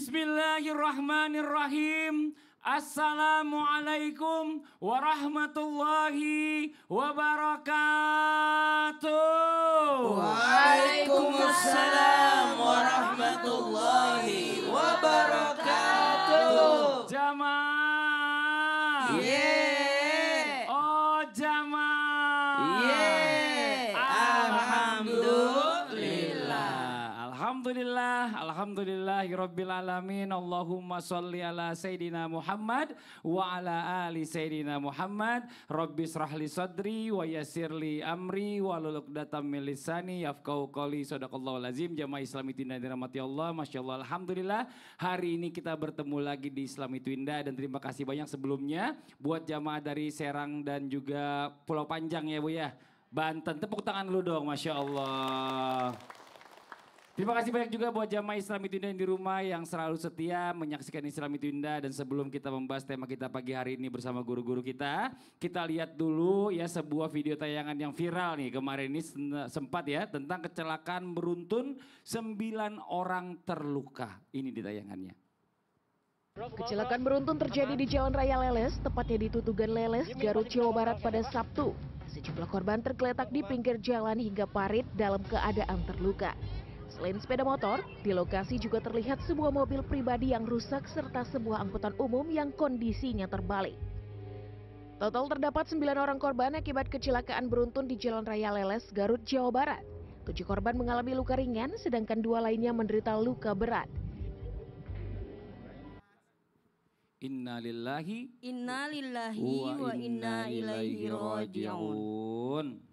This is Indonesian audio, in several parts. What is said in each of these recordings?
Bismillahirrahmanirrahim. Assalamualaikum warahmatullahi wabarakatuh. Waalaikumsalam warahmatullahi wabarakatuh. Jamaah. Yeah. Oh jamaah. Yeah. Alhamdulillah. Alhamdulillahirabbil alamin. Allahumma sholli ala sayidina Muhammad wa ala ali sayidina Muhammad. Rabbis rahli sadri wa yassirli amri wa hlul 'uqdatam min lisani yafqahu qouli. Shadaqallahul azim. Jamaah Islam itu indah dirahmati Allah. Masyaallah, alhamdulillah. Hari ini kita bertemu lagi di Islam itu indah dan terima kasih banyak sebelumnya buat jamaah dari Serang dan juga Pulau Panjang ya Bu ya. Banten, tepuk tangan dulu dong, Masya Allah. Terima kasih banyak juga buat jamaah Islam itu indah yang di rumah yang selalu setia menyaksikan Islam itu indah. Dan sebelum kita membahas tema kita pagi hari ini bersama guru-guru kita lihat dulu ya sebuah video tayangan yang viral nih kemarin ini sempat ya tentang kecelakaan beruntun 9 orang terluka. Ini di tayangannya. Kecelakaan beruntun terjadi di Jalan Raya Leles, tepatnya di Tutugan Leles, Garut, Jawa Barat pada Sabtu. Sejumlah korban tergeletak di pinggir jalan hingga parit dalam keadaan terluka. Selain sepeda motor, di lokasi juga terlihat sebuah mobil pribadi yang rusak serta sebuah angkutan umum yang kondisinya terbalik. Total terdapat 9 orang korban akibat kecelakaan beruntun di Jalan Raya Leles, Garut, Jawa Barat. 7 korban mengalami luka ringan, sedangkan 2 lainnya menderita luka berat. Innalillahi wa inna ilaihi raji'un.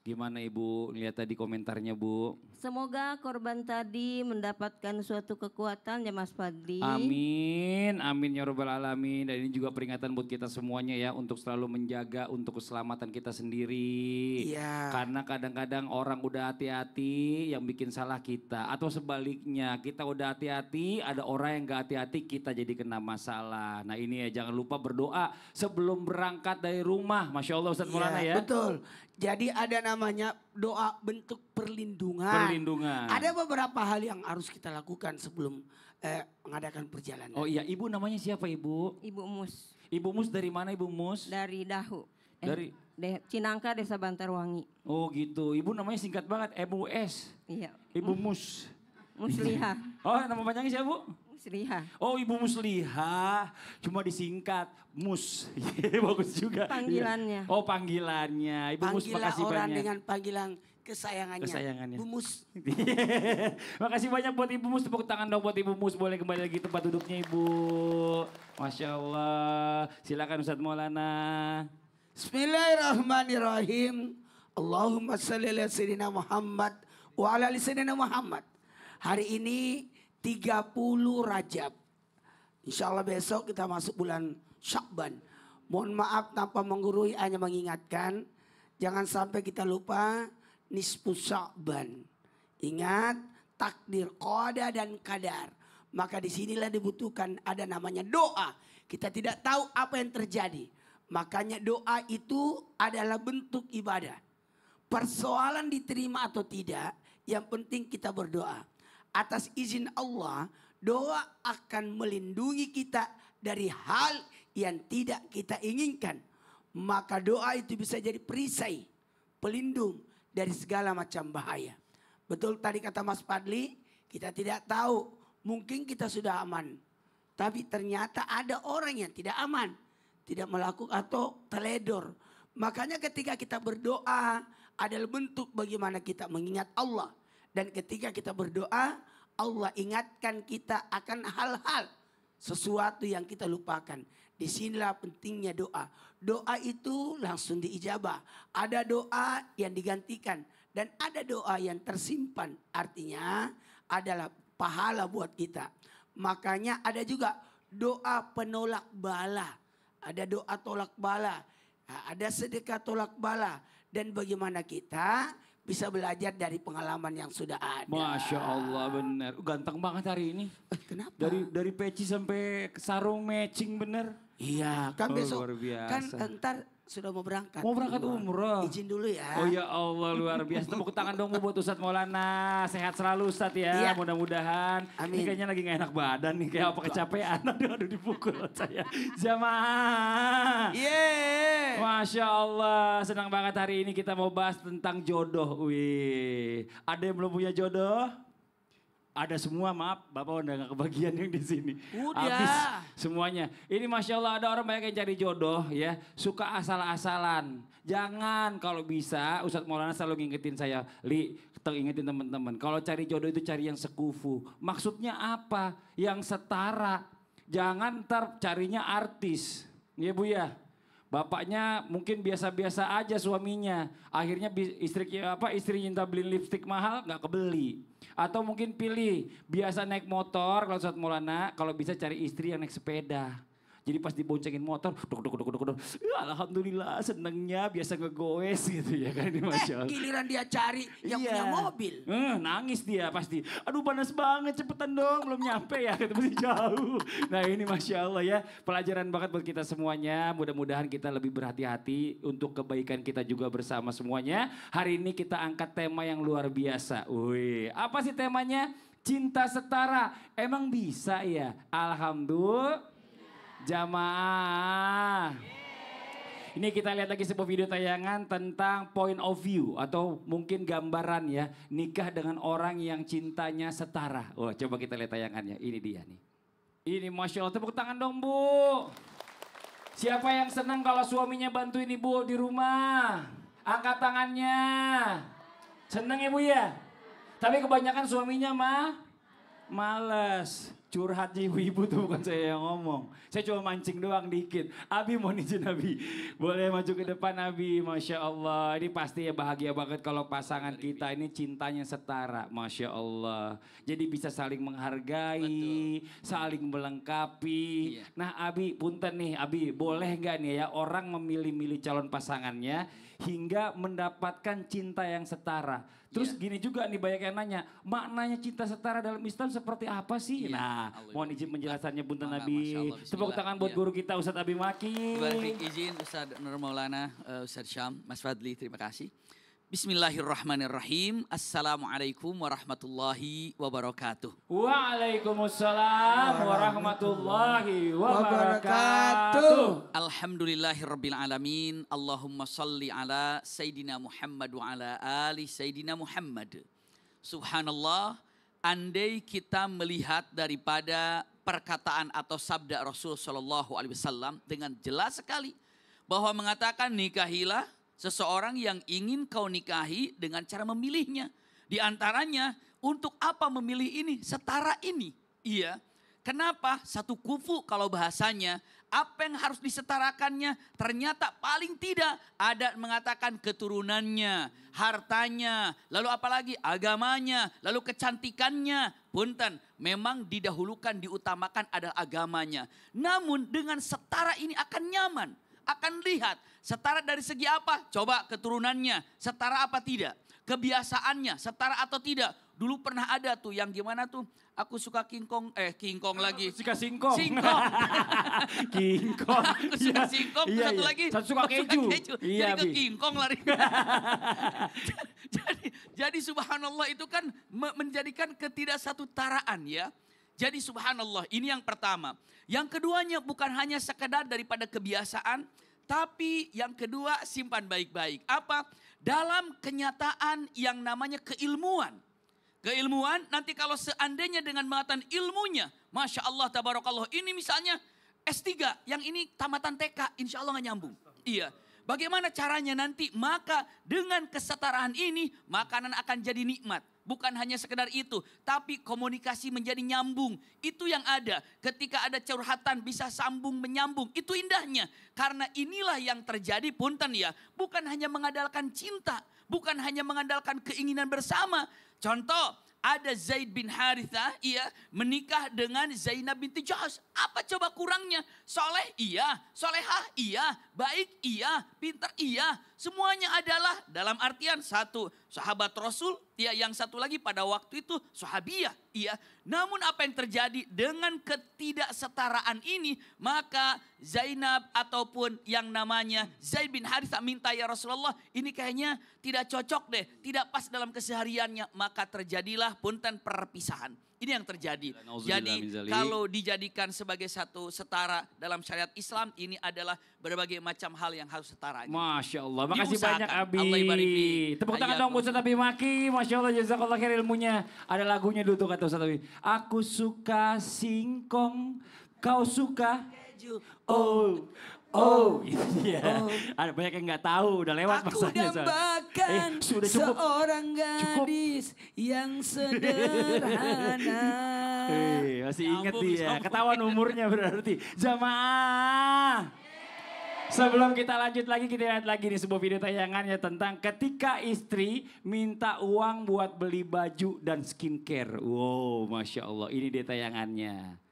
Gimana Ibu lihat tadi komentarnya Bu? Semoga korban tadi mendapatkan suatu kekuatan ya Mas Fadli. Amin, amin ya rabbal alamin. Dan ini juga peringatan buat kita semuanya ya untuk selalu menjaga untuk keselamatan kita sendiri. Iya. Karena kadang-kadang orang udah hati-hati yang bikin salah kita. Atau sebaliknya kita udah hati-hati ada orang yang gak hati-hati kita jadi kena masalah. Nah ini ya jangan lupa berdoa sebelum berangkat dari rumah. Masya Allah Ustadz Maulana ya. Betul. Jadi ada namanya doa bentuk perlindungan. Ada beberapa hal yang harus kita lakukan sebelum mengadakan perjalanan. Oh iya, Ibu namanya siapa Ibu? Ibu Mus. Ibu Mus dari mana Ibu Mus? Dari Dahu. Dari Cinangka, Desa Bantarwangi. Oh gitu, Ibu namanya singkat banget, MUS. Iya. Ibu Mus. Musliha. Oh nama panjangnya siapa Bu? Musliha. Oh Ibu Musliha, cuma disingkat Mus. Bagus juga. Panggilannya. Oh panggilannya, Ibu Mus makasih orang banyak. dengan panggilan kesayangannya. Bu Mus. Makasih banyak buat Ibu Mus, tepuk tangan dong buat Ibu Mus. Boleh kembali lagi tempat duduknya Ibu. Masya Allah, silakan Ustadz Maulana. Bismillahirrahmanirrahim. Allahumma shalli ala sayyidina Muhammad wa ala ali sayyidina Muhammad. Hari ini 30 Rajab. Insya Allah besok kita masuk bulan Syakban. Mohon maaf tanpa menggurui, hanya mengingatkan. Jangan sampai kita lupa nisfu Syakban. Ingat takdir, qada dan kadar. Maka disinilah dibutuhkan ada namanya doa. Kita tidak tahu apa yang terjadi. Makanya doa itu adalah bentuk ibadah. Persoalan diterima atau tidak, yang penting kita berdoa. Atas izin Allah, doa akan melindungi kita dari hal yang tidak kita inginkan. Maka doa itu bisa jadi perisai, pelindung dari segala macam bahaya. Betul tadi kata Mas Fadli, kita tidak tahu, mungkin kita sudah aman. Tapi ternyata ada orang yang tidak aman, tidak melakukan atau teledor. Makanya ketika kita berdoa adalah bentuk bagaimana kita mengingat Allah. Dan ketika kita berdoa, Allah ingatkan kita akan hal-hal sesuatu yang kita lupakan. Disinilah pentingnya doa. Doa itu langsung diijabah. Ada doa yang digantikan dan ada doa yang tersimpan. Artinya adalah pahala buat kita. Makanya ada juga doa penolak bala. Ada doa tolak bala. Ada sedekah tolak bala. Dan bagaimana kita bisa belajar dari pengalaman yang sudah ada. Masya Allah bener. Ganteng banget hari ini. Kenapa? Dari peci sampai sarung matching bener. Iya, kan Oh, besok luar biasa. kan ntar sudah mau berangkat. Mau berangkat keluar. umroh. Izin dulu ya. Oh ya Allah, luar biasa. Tepuk tangan dong buat Ustadz Maulana. Sehat selalu Ustadz ya, Iya. mudah-mudahan. Amin. Ini kayaknya lagi gak enak badan nih, kayak apa kecapean. Aduh dipukul saya. Jamaah. Yeay. Masya Allah, senang banget hari ini kita mau bahas tentang jodoh. Wih, ada yang belum punya jodoh? Ada semua, maaf, Bapak udah gak kebagian yang di sini. Udah. Habis semuanya. Ini Masya Allah ada orang banyak yang cari jodoh ya, suka asal-asalan. Jangan, kalau bisa Ustadz Maulana selalu ngingetin saya, Li, ingetin teman-teman. Kalau cari jodoh itu cari yang sekufu. Maksudnya apa? Yang setara. Jangan ntar carinya artis. Ya Bu ya. Bapaknya mungkin biasa-biasa aja suaminya. Akhirnya istri minta beli lipstik mahal nggak kebeli. Atau mungkin pilih biasa naik motor kalau Ustadz Maulana, kalau bisa cari istri yang naik sepeda. Jadi pas diboncengin motor, alhamdulillah senengnya biasa ngegoes gitu ya kan ini Masya Allah. Giliran dia cari yang Iya. punya mobil. Nangis dia pasti. Aduh panas banget cepetan dong belum nyampe ya. Itu masih jauh. Nah ini Masya Allah ya. Pelajaran banget buat kita semuanya. Mudah-mudahan kita lebih berhati-hati untuk kebaikan kita juga bersama semuanya. Hari ini kita angkat tema yang luar biasa. Wih, apa sih temanya? Cinta setara. Emang bisa ya? Alhamdulillah. Jamaah. Ini kita lihat lagi sebuah video tayangan tentang point of view atau mungkin gambaran ya nikah dengan orang yang cintanya setara. Oh, coba kita lihat tayangannya. Ini dia nih. Ini Masya Allah, tepuk tangan dong Bu. Siapa yang senang kalau suaminya bantuin Ibu di rumah? Angkat tangannya. Seneng ya Bu ya? Tapi kebanyakan suaminya males. Curhatnya ibu-ibu tuh bukan saya yang ngomong. Saya cuma mancing doang dikit. Abi mau izin Abi. Boleh maju ke depan Abi. Masya Allah. Ini pasti ya bahagia banget kalau pasangan kita ini cintanya setara. Masya Allah. Jadi bisa saling menghargai. Betul. Saling melengkapi. Iya. Nah Abi punten nih Abi. Boleh gak nih ya orang memilih-milih calon pasangannya. Hingga mendapatkan cinta yang setara. Terus gini juga nih banyak yang nanya, maknanya cinta setara dalam Islam seperti apa sih? Nah, mohon izin penjelasannya Punten Nabi. Tepuk tangan buat guru kita Ustadz Abi Maki. Baik izin Ustadz Nur Maulana, Ustadz Syam, Mas Fadli, terima kasih. Bismillahirrahmanirrahim. Assalamualaikum warahmatullahi wabarakatuh. Waalaikumsalam warahmatullahi wabarakatuh. Alhamdulillahirabbil alamin. Allahumma salli ala Sayyidina Muhammad wa ala ali Sayyidina Muhammad. Subhanallah, andai kita melihat daripada perkataan atau sabda Rasul sallallahu alaihi wasallam dengan jelas sekali bahwa mengatakan nikahilah seseorang yang ingin kau nikahi dengan cara memilihnya. Di antaranya untuk apa memilih ini? Setara ini. Iya. Kenapa? Satu kufu kalau bahasanya. Apa yang harus disetarakannya? Ternyata paling tidak ada mengatakan keturunannya, hartanya, lalu apalagi agamanya, lalu kecantikannya. Punten, memang didahulukan, diutamakan adalah agamanya. Namun dengan setara ini akan nyaman. Akan lihat setara dari segi apa? Coba keturunannya, setara apa tidak? Kebiasaannya, setara atau tidak? Dulu pernah ada tuh yang gimana tuh? Aku suka kingkong lagi. Suka singkong. Singkong. Kingkong. Aku suka singkong, satu lagi. Satu suka keju. Jadi ke kingkong lari. jadi subhanallah itu kan menjadikan ketidaksatutaraan ya. Jadi subhanallah ini yang pertama. Yang keduanya bukan hanya sekedar daripada kebiasaan. Tapi yang kedua simpan baik-baik. Apa? Dalam kenyataan yang namanya keilmuan. Keilmuan nanti kalau seandainya dengan mengatakan ilmunya. Masya Allah tabarakallah. Ini misalnya S3. Yang ini tamatan TK. Insya Allah gak nyambung. Iya. Bagaimana caranya nanti? Maka dengan kesetaraan ini makanan akan jadi nikmat. Bukan hanya sekedar itu, tapi komunikasi menjadi nyambung. Itu yang ada. Ketika ada curhatan bisa sambung menyambung. Itu indahnya. Karena inilah yang terjadi punten ya. Bukan hanya mengandalkan cinta. Bukan hanya mengandalkan keinginan bersama. Contoh, ada Zaid bin Harithah menikah dengan Zainab binti Jahsh. Apa coba kurangnya? Soleh iya, solehah iya, baik iya, pintar iya. semuanya adalah dalam artian satu sahabat Rasul, ya yang satu lagi pada waktu itu sahabiyah, iya. Namun apa yang terjadi dengan ketidaksetaraan ini, maka Zainab ataupun yang namanya Zaid bin Harithah minta, ya Rasulullah, ini kayaknya tidak cocok deh, tidak pas dalam kesehariannya, maka terjadilah punten perpisahan. Ini yang terjadi. Jadi kalau dijadikan sebagai satu setara dalam syariat Islam, ini adalah berbagai macam hal yang harus setara. Masya Allah, makasih banyak Abi. Allah ibarik fi. Tepuk tangan dong buat Ustaz Abi Maki. Masya Allah, jazakallah khair ilmunya. Ada lagunya dulu tuh kata Ustaz Abi. Aku suka singkong, kau suka keju. Oh, gitu ya. Ada banyak yang nggak tahu, udah lewat Aku masanya. dambakan Sudah cukup. seorang gadis yang sederhana. Masih inget dia, ketahuan umurnya berarti. Jamaah. Sebelum kita lanjut lagi, kita lihat lagi nih sebuah video tayangannya tentang ketika istri minta uang buat beli baju dan skincare. Wow, Masya Allah, ini dia tayangannya.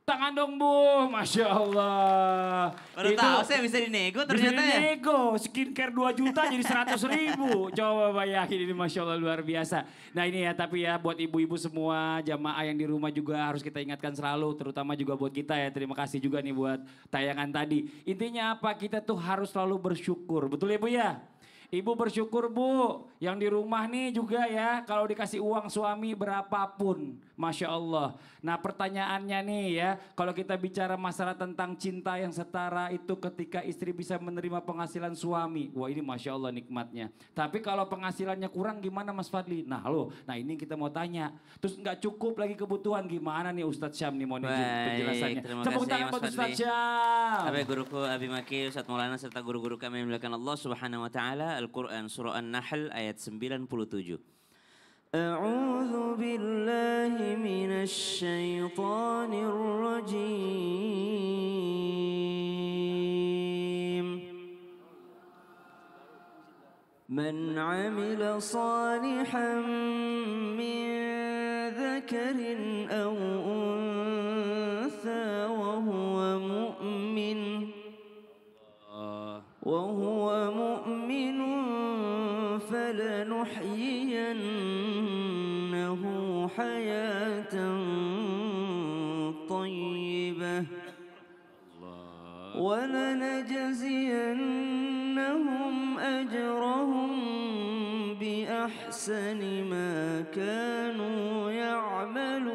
Tangan dong Bu, Masya Allah. Baru tahu saya bisa dinego Bisa ternyata ya. dinego, skincare 2 juta jadi 100.000. Coba bayangin, ini Masya Allah luar biasa. Nah ini ya, tapi ya buat ibu-ibu semua, jamaah yang di rumah juga harus kita ingatkan selalu. Terutama juga buat kita ya, terima kasih juga nih buat tayangan tadi. Intinya apa, kita tuh harus selalu bersyukur, betul ya Bu ya? Ibu bersyukur Bu, yang di rumah nih juga ya, kalau dikasih uang suami berapapun, Masya Allah. Nah pertanyaannya nih ya, kalau kita bicara masalah tentang cinta yang setara itu ketika istri bisa menerima penghasilan suami. Wah ini Masya Allah nikmatnya. Tapi kalau penghasilannya kurang gimana Mas Fadli? Nah ini kita mau tanya. Terus nggak cukup lagi kebutuhan, gimana nih Ustadz Syam nih mau penjelasannya. Terima Tepuk kasih tangan Mas buat Fadli. Ustadz Syam. Sampai guruku Abi Maki, Ustadz Maulana serta guru-guru kami yang dimuliakan Allah Subhanahu wa taala. Al-Qur'an surah An-Nahl ayat 97. A'udzu billahi minasy syaithanir rajim. Man 'amila salihan min dzakarin aw untha wa huwa mu'min فلنحيينه حياة طيبة ولنجزينهم أجرهم بأحسن ما كانوا يعملون.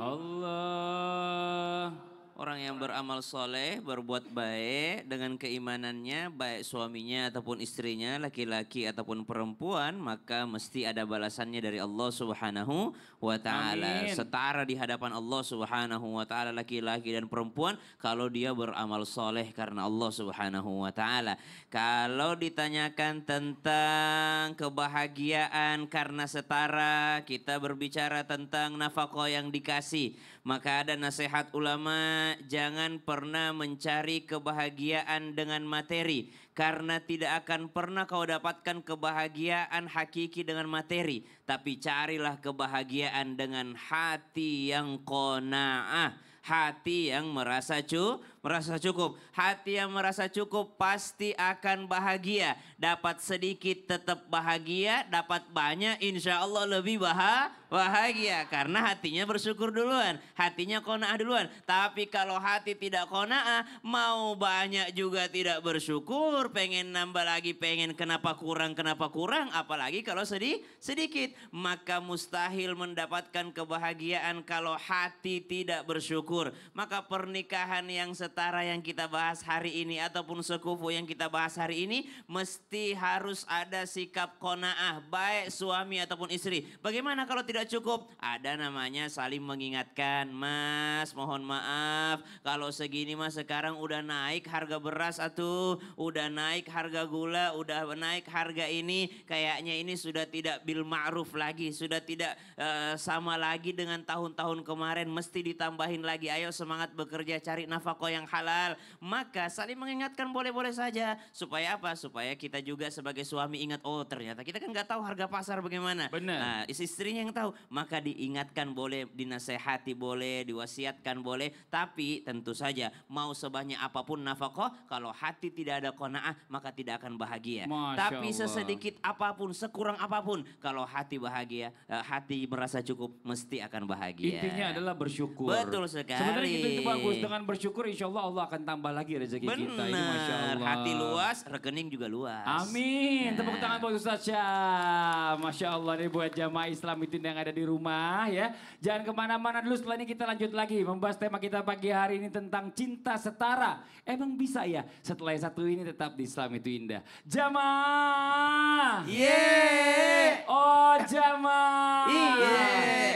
Allah. Orang yang beramal soleh, berbuat baik dengan keimanannya, baik suaminya ataupun istrinya, laki-laki ataupun perempuan, maka mesti ada balasannya dari Allah Subhanahu wa taala. Amin. Setara di hadapan Allah Subhanahu wa taala laki-laki dan perempuan kalau dia beramal soleh karena Allah Subhanahu wa taala. Kalau ditanyakan tentang kebahagiaan karena setara, kita berbicara tentang nafkah yang dikasih. Maka ada nasihat ulama, jangan pernah mencari kebahagiaan dengan materi. Karena tidak akan pernah kau dapatkan kebahagiaan hakiki dengan materi. Tapi carilah kebahagiaan dengan hati yang qanaah. Hati yang merasa cukup. Hati yang merasa cukup pasti akan bahagia. Dapat sedikit tetap bahagia, dapat banyak insya Allah lebih bahagia. Karena hatinya bersyukur duluan, hatinya qanaah duluan. Tapi kalau hati tidak qanaah, mau banyak juga tidak bersyukur. Pengen nambah lagi, pengen kenapa kurang, apalagi kalau sedikit. Maka mustahil mendapatkan kebahagiaan kalau hati tidak bersyukur. Maka pernikahan yang setara yang kita bahas hari ini ataupun sekufu yang kita bahas hari ini mesti harus ada sikap qanaah baik suami ataupun istri. Bagaimana kalau tidak cukup? Ada namanya saling mengingatkan, Mas mohon maaf kalau segini Mas sekarang udah naik harga beras atuh, udah naik harga gula, udah naik harga ini, kayaknya ini sudah tidak bil ma'ruf lagi, sudah tidak sama lagi dengan tahun-tahun kemarin, mesti ditambahin lagi. Ayo semangat bekerja cari nafkah yang yang halal. Maka saling mengingatkan boleh-boleh saja. Supaya apa? Supaya kita juga sebagai suami ingat, oh ternyata kita kan nggak tahu harga pasar bagaimana. Benar. Nah, istrinya yang tahu. Maka diingatkan boleh, dinasehati boleh, diwasiatkan boleh. Tapi tentu saja mau sebanyak apapun nafkah, kalau hati tidak ada qanaah maka tidak akan bahagia. Masya Tapi Allah. sesedikit apapun, sekurang apapun, kalau hati bahagia, hati merasa cukup, mesti akan bahagia. Intinya adalah bersyukur. Betul sekali. Sebenarnya itu bagus. Dengan bersyukur insya Allah akan tambah lagi rezeki kita. Ini Masya Benar, Allah. hati luas, rekening juga luas. Amin. Nah. Tepuk tangan buat Ustaz Syah. Masya Allah nih buat jamaah Islam itu yang ada di rumah ya. Jangan kemana-mana dulu, setelah ini kita lanjut lagi. Membahas tema kita pagi hari ini tentang cinta setara. Emang bisa ya setelah yang satu ini tetap di Islam itu indah. Jamaah. Yeay. Oh jamaah. Yeay.